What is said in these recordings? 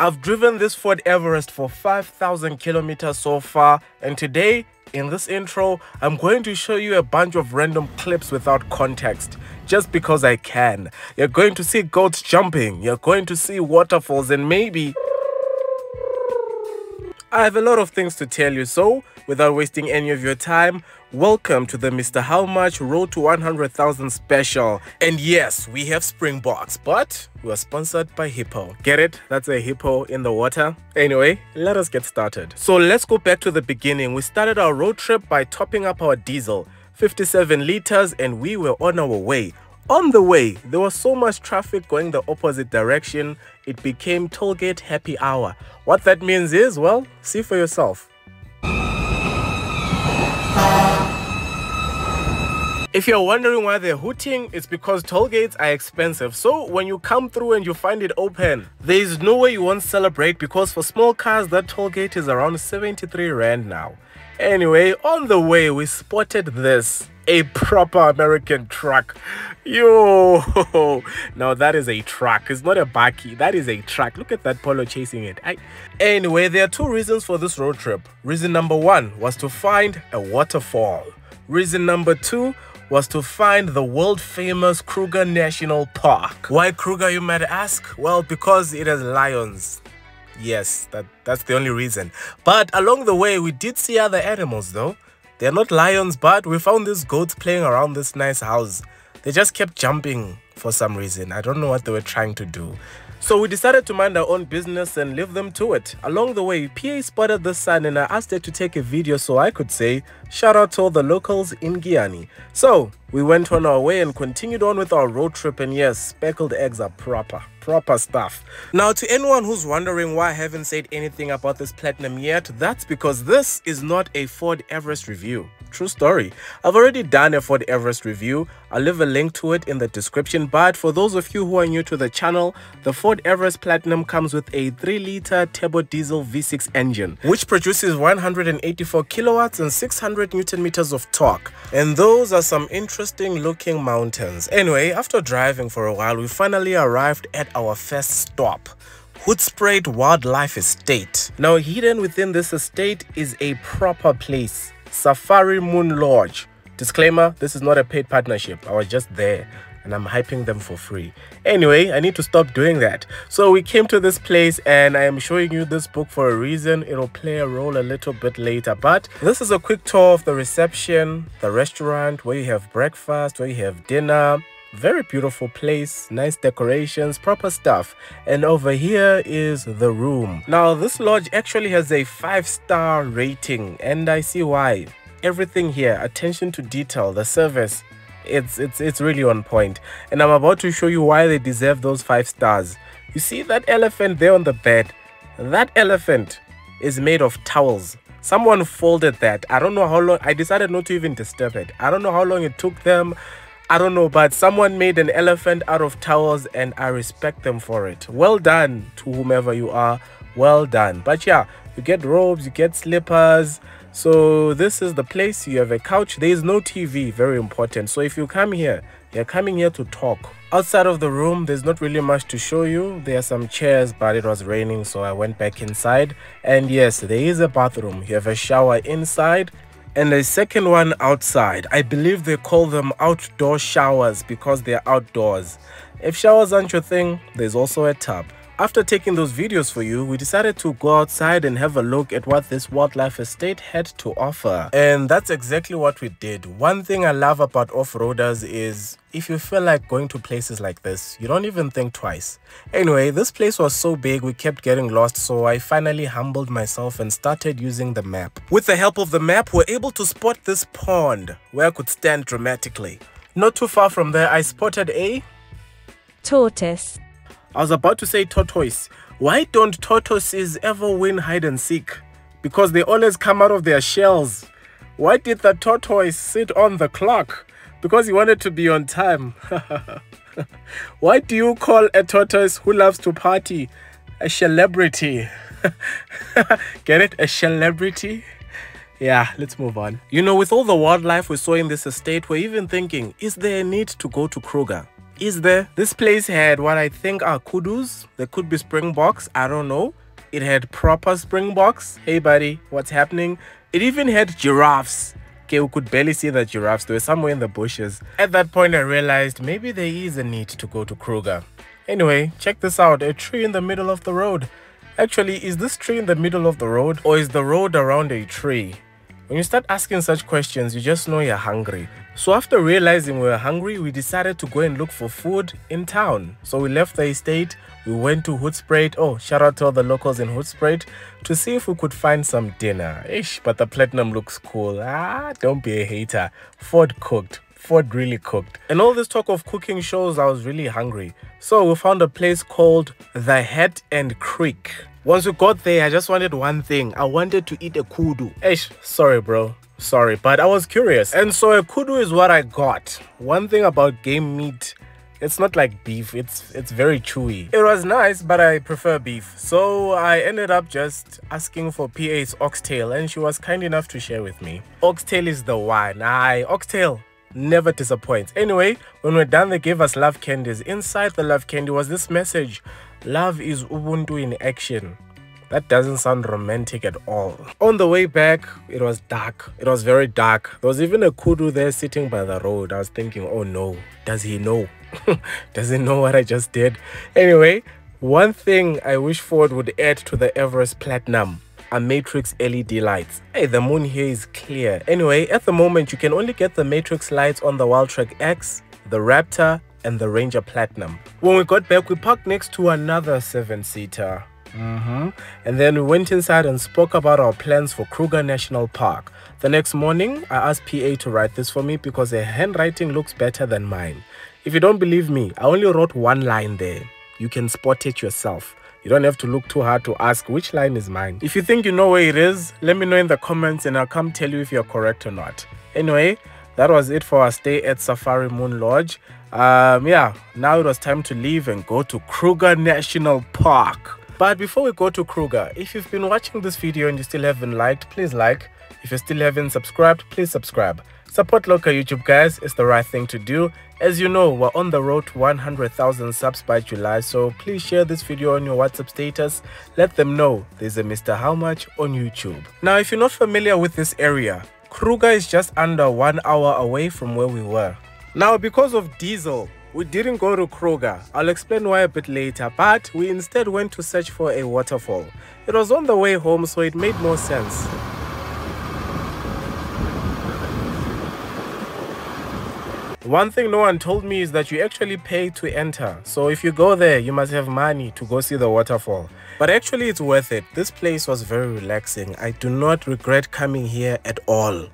I've driven this Ford Everest for 5,000 kilometers so far, and today, in this intro, I'm going to show you a bunch of random clips without context, just because I can. You're going to see goats jumping, you're going to see waterfalls, and maybe I have a lot of things to tell you, so without wasting any of your time, welcome to the Mr. How Much Road to 100,000 special. And yes, we have Springboks, but we are sponsored by Hippo. Get it? That's a hippo in the water. Anyway, let us get started. So let's go back to the beginning. We started our road trip by topping up our diesel, 57 liters, and we were on our way. On the way, there was so much traffic going the opposite direction, it became tollgate happy hour. What that means is, well, see for yourself. If you're wondering why they're hooting, it's because toll gates are expensive. So when you come through and you find it open, there is no way you won't celebrate, because for small cars, that toll gate is around 73 Rand now. Anyway, on the way, we spotted this, a proper American truck. Yo, now that is a truck. It's not a bakkie, that is a truck. Look at that Polo chasing it. Anyway, there are two reasons for this road trip. Reason number one was to find a waterfall. Reason number two was to find the world-famous Kruger National Park. Why Kruger, you might ask? Well, because it has lions. Yes, that's the only reason. But along the way, we did see other animals though. They're not lions, but we found these goats playing around this nice house. They just kept jumping for some reason. I don't know what they were trying to do. So we decided to mind our own business and leave them to it. Along the way, PA spotted the sun and I asked her to take a video so I could say, shout out to all the locals in Guyana. So we went on our way and continued on with our road trip, and yes, speckled eggs are proper stuff. Now, to anyone who's wondering why I haven't said anything about this Platinum yet, that's because this is not a Ford Everest review. True story. I've already done a Ford Everest review. I'll leave a link to it in the description, but for those of you who are new to the channel, the Ford Everest Platinum comes with a 3-liter turbo diesel V6 engine, which produces 184 kilowatts and 600 Newton meters of torque. And those are some interesting looking mountains. Anyway, after driving for a while, we finally arrived at our first stop, Hoedspruit Wildlife Estate. Now, hidden within this estate is a proper place, Safari Moon Lodge. Disclaimer, this is not a paid partnership. I was just there and I'm hyping them for free. Anyway, I need to stop doing that. So we came to this place and I am showing you this book for a reason. It'll play a role a little bit later, but this is a quick tour of the reception, the restaurant, where you have breakfast, where you have dinner. Very beautiful place, nice decorations, proper stuff. And over here is the room. Now, this lodge actually has a 5-star rating, and I see why. Everything here, attention to detail, the service, it's really on point. And I'm about to show you why they deserve those 5 stars. You see that elephant there on the bed? That elephant is made of towels. Someone folded that. I don't know how long. I decided not to even disturb it. I don't know how long it took them. I don't know, but someone made an elephant out of towels and I respect them for it. Well done to whomever you are. Well done. But yeah, you get robes, you get slippers. So this is the place. You have a couch. There is no TV, very important. So if you come here, you're coming here to talk. Outside of the room, there's not really much to show you. There are some chairs, but it was raining, so I went back inside. And yes, there is a bathroom. You have a shower inside and a second one outside. I believe they call them outdoor showers because they're outdoors. If showers aren't your thing, there's also a tub. After taking those videos for you, we decided to go outside and have a look at what this wildlife estate had to offer. And that's exactly what we did. One thing I love about off-roaders is if you feel like going to places like this, you don't even think twice. Anyway, this place was so big we kept getting lost, so I finally humbled myself and started using the map. With the help of the map, we're able to spot this pond where I could stand dramatically. Not too far from there, I spotted a tortoise. I was about to say tortoise. Why don't tortoises ever win hide and seek? Because they always come out of their shells. Why did the tortoise sit on the clock? Because he wanted to be on time. Why do you call a tortoise who loves to party a celebrity? Get it? A celebrity? Yeah, let's move on. You know, with all the wildlife we saw in this estate, we're even thinking, is there a need to go to Kruger? is there. This place had what I think are kudus. There could be springboks, I don't know. It had proper springboks. Hey buddy, what's happening? It even had giraffes. Okay, we could barely see the giraffes. They were somewhere in the bushes. At that point, I realized maybe there is a need to go to Kruger. Anyway, check this out. A tree in the middle of the road. Actually, is this tree in the middle of the road, or is the road around a tree? When you start asking such questions, you just know you're hungry. So after realizing we were hungry, we decided to go and look for food in town. So we left the estate, we went to Hoedspruit. Oh, shout out to all the locals in Hoedspruit, to see if we could find some dinner. Ish, but the Platinum looks cool. Don't be a hater. Ford cooked. Ford really cooked. And all this talk of cooking shows I was really hungry. So we found a place called the Hat and Creek. Once we got there, I just wanted one thing. I wanted to eat a kudu. Ish, sorry bro. Sorry, but I was curious. And so a kudu is what I got. One thing about game meat, it's not like beef. It's very chewy. It was nice, but I prefer beef. So I ended up just asking for PA's oxtail, and she was kind enough to share with me. Oxtail is the one. Oxtail never disappoints. Anyway, when we're done, they gave us love candies. Inside the love candy was this message: love is Ubuntu in action. That doesn't sound romantic at all. On the way back, it was dark. It was very dark. There was even a kudu there sitting by the road. I was thinking, oh no, does he know? Does he know what I just did? Anyway, one thing I wish Ford would add to the Everest Platinum are matrix LED lights. Hey, the moon here is clear. Anyway, at the moment, you can only get the matrix lights on the Wildtrak X, the Raptor, and the Ranger Platinum. When we got back, we parked next to another 7-seater. And then we went inside and spoke about our plans for Kruger National Park. The next morning, I asked PA to write this for me because her handwriting looks better than mine. If you don't believe me, I only wrote one line there. You can spot it yourself. You don't have to look too hard to ask which line is mine. If you think you know where it is, let me know in the comments and I'll come tell you if you're correct or not. Anyway, that was it for our stay at Safari Moon Lodge. Now it was time to leave and go to Kruger National Park. But before we go to Kruger, if you've been watching this video and you still haven't liked, please like. If you still haven't subscribed, please subscribe. Support local YouTube, guys. It's the right thing to do. As you know, we're on the road to 100,000 subs by July, so please share this video on your WhatsApp status. Let them know there's a Mr. How Much on YouTube. Now, if you're not familiar with this area, Kruger is just under 1 hour away from where we were. Now, because of diesel, we didn't go to Kruger. I'll explain why a bit later, but we instead went to search for a waterfall. It was on the way home, so it made more sense. One thing no one told me is that you actually pay to enter. So if you go there, you must have money to go see the waterfall. But actually it's worth it. This place was very relaxing. I do not regret coming here at all.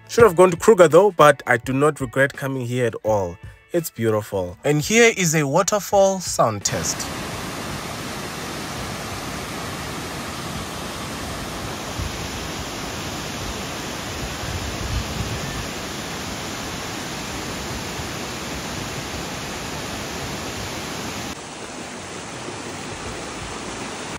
Should have gone to Kruger though, but I do not regret coming here at all. It's beautiful. And here is a waterfall sound test.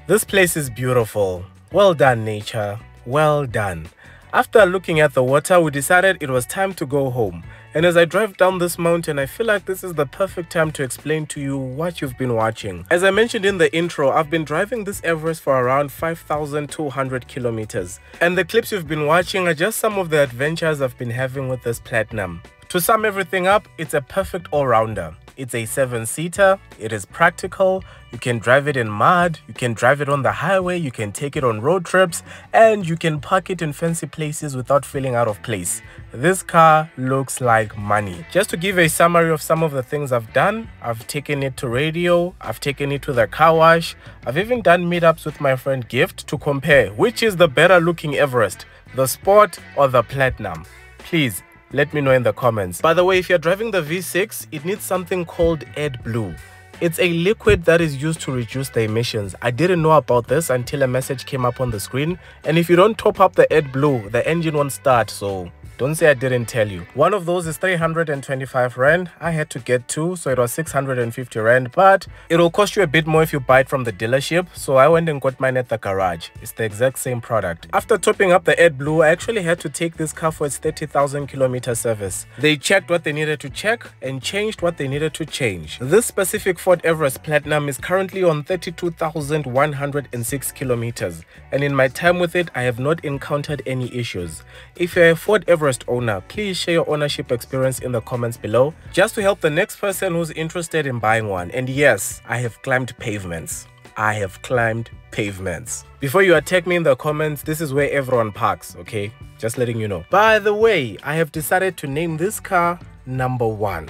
This place is beautiful. Well done, nature. Well done. After looking at the water, we decided it was time to go home. And as I drive down this mountain, I feel like this is the perfect time to explain to you what you've been watching. As I mentioned in the intro, I've been driving this Everest for around 5,200 kilometers. And the clips you've been watching are just some of the adventures I've been having with this Platinum. To sum everything up, it's a perfect all-rounder. It's a 7-seater, it is practical, you can drive it in mud, you can drive it on the highway, you can take it on road trips, and you can park it in fancy places without feeling out of place. This car looks like money. Just to give a summary of some of the things I've done, I've taken it to radio, I've taken it to the car wash, I've even done meetups with my friend Gift to compare which is the better looking Everest, the Sport or the Platinum. Please, let me know in the comments. By the way, if you're driving the V6, it needs something called AdBlue. It's a liquid that is used to reduce the emissions. I didn't know about this until a message came up on the screen. And if you don't top up the AdBlue, the engine won't start, so don't say I didn't tell you. One of those is 325 Rand. I had to get two, so it was 650 Rand, but it'll cost you a bit more if you buy it from the dealership. So I went and got mine at the garage. It's the exact same product. After topping up the AdBlue, I actually had to take this car for its 30,000 kilometer service. They checked what they needed to check and changed what they needed to change. This specific Ford Everest Platinum is currently on 32,106 kilometers. And in my time with it, I have not encountered any issues. If you're a Ford Everest owner, please share your ownership experience in the comments below, just to help the next person who's interested in buying one. And yes, I have climbed pavements. I have climbed pavements. Before you attack me in the comments, this is where everyone parks, okay? Just letting you know. By the way, I have decided to name this car number 1.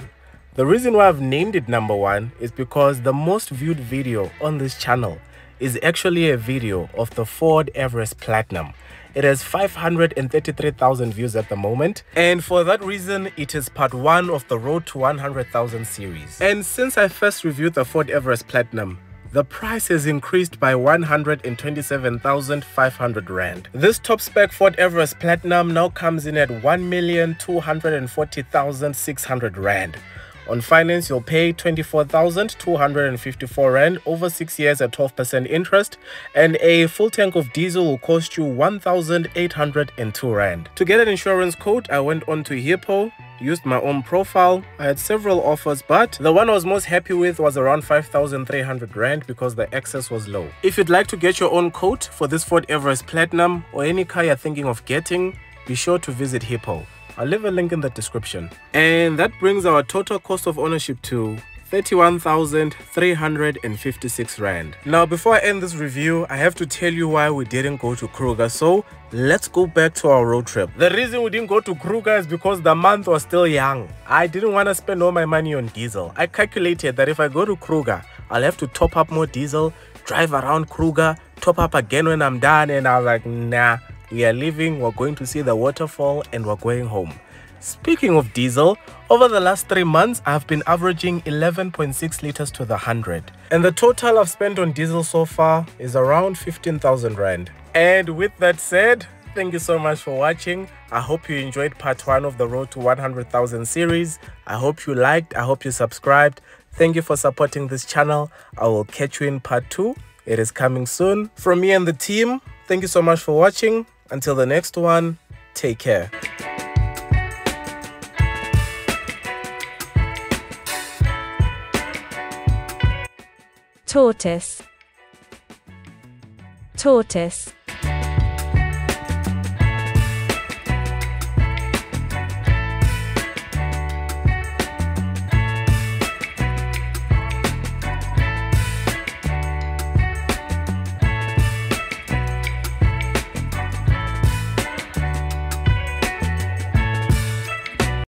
The reason why I've named it number 1 is because the most viewed video on this channel is actually a video of the Ford Everest Platinum. It has 533,000 views at the moment, and for that reason, it is part 1 of the Road to 100,000 series. And since I first reviewed the Ford Everest Platinum, the price has increased by 127,500 Rand. This top spec Ford Everest Platinum now comes in at 1,240,600 Rand. On finance, you'll pay 24,254 Rand over 6 years at 12% interest, and a full tank of diesel will cost you 1,802 Rand. To get an insurance quote, I went on to Hippo, used my own profile. I had several offers, but the one I was most happy with was around 5,300 Rand because the excess was low. If you'd like to get your own quote for this Ford Everest Platinum or any car you're thinking of getting, be sure to visit Hippo. I'll leave a link in the description. And that brings our total cost of ownership to 31,356 Rand. Now, before I end this review, I have to tell you why we didn't go to Kruger. So let's go back to our road trip. The reason we didn't go to Kruger is because the month was still young. I didn't want to spend all my money on diesel. I calculated that if I go to Kruger, I'll have to top up more diesel, drive around Kruger, top up again when I'm done, and I was like, nah. We are leaving, we're going to see the waterfall, and we're going home. Speaking of diesel, over the last 3 months, I've been averaging 11.6 liters to the 100. And the total I've spent on diesel so far is around 15,000 Rand. And with that said, thank you so much for watching. I hope you enjoyed part 1 of the Road to 100,000 series. I hope you liked, I hope you subscribed. Thank you for supporting this channel. I will catch you in part 2. It is coming soon. From me and the team, thank you so much for watching. Until the next one, take care. Tortoise. Tortoise.